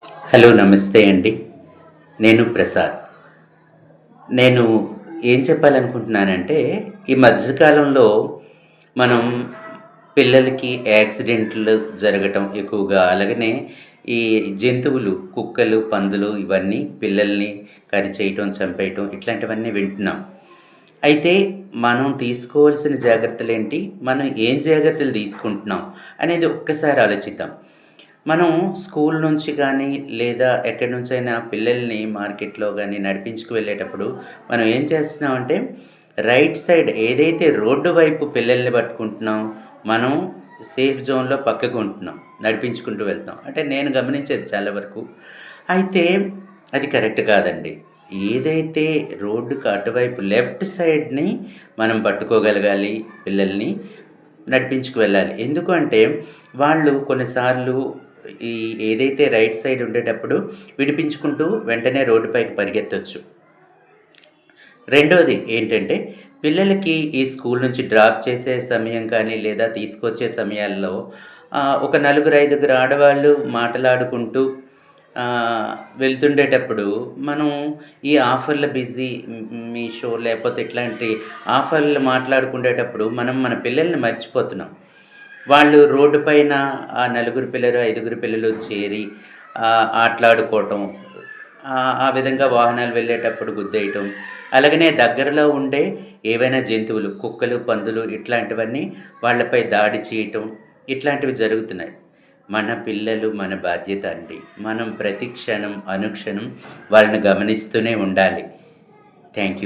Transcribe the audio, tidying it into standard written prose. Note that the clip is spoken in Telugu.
హలో నమస్తే అండి. నేను ప్రసాద్. నేను ఏం చెప్పాలనుకుంటున్నానంటే, ఈ మధ్య కాలంలో మనం పిల్లలకి యాక్సిడెంట్లు జరగటం ఎక్కువగా, అలాగనే ఈ జంతువులు కుక్కలు, పందులు ఇవన్నీ పిల్లల్ని కరిచేయటం, చంపేయటం ఇట్లాంటివన్నీ వింటున్నాం. అయితే మనం తీసుకోవాల్సిన జాగ్రత్తలేంటి? మనం ఏం జాగ్రత్తలు తీసుకుంటున్నాం? అనేది ఒక్కసారి ఆలోచిద్దాం. మనం స్కూల్ నుంచి కానీ, లేదా ఎక్కడి నుంచైనా పిల్లల్ని మార్కెట్‌లో గాని నడిపించుకు వెళ్ళేటప్పుడు మనం ఏం చేస్తున్నామంటే, రైట్ సైడ్ ఏదైతే రోడ్డు వైపు పిల్లల్ని పట్టుకుంటున్నాం, మనం సేఫ్ జోన్‌లో పక్కకు ఉంటున్నాం. నడిపించుకుంటూ వెళ్తాం. అంటే నేను గమనించేది చాలా వరకు. అయితే అది కరెక్ట్ కాదండి. ఏదైతే రోడ్డుకి అటువైపు లెఫ్ట్ సైడ్‌ని మనం పట్టుకోగలగాలి పిల్లల్ని. నడిపించుకు వెళ్ళాలి. ఎందుకు అంటే, వాళ్ళు కొన్నిసార్లు ఈ ఏదైతే రైట్ సైడ్ ఉండేటప్పుడు విడిపించుకుంటూ వెంటనే రోడ్డుపైకి పరిగెత్తొచ్చు. రెండోది ఏంటంటే, పిల్లలకి ఈ స్కూల్ నుంచి డ్రాప్ చేసే సమయం కానీ, లేదా తీసుకొచ్చే సమయాల్లో ఒక నలుగురు, ఐదుగురు ఆడవాళ్ళు మాటలాడుకుంటూ వెళ్తుండేటప్పుడు మనం ఈ ఆఫర్‌ల బిజీ మీషో లేపోతే ఇట్లాంటి ఆఫర్‌లు మాట్లాడుకునేటప్పుడు మనం మన పిల్లల్ని మర్చిపోతున్నాం. వాళ్ళు రోడ్డు పైన ఆ నలుగురు పిల్లలు, ఐదుగురు పిల్లలు చేరి ఆటలాడుకోవటం, ఆ విధంగా వాహనాలు వెళ్ళేటప్పుడు గుద్దేయటం. అలాగనే దగ్గరలో ఉండే ఏవైనా జంతువులు కుక్కలు, పందులు ఇట్లాంటివన్నీ వాళ్ళపై దాడి చేయటం, ఇట్లాంటివి జరుగుతున్నాయి. మన పిల్లలు మన బాధ్యత అండి. మనం ప్రతి క్షణం, అనుక్షణం వాళ్ళని గమనిస్తూనే ఉండాలి. Thank you.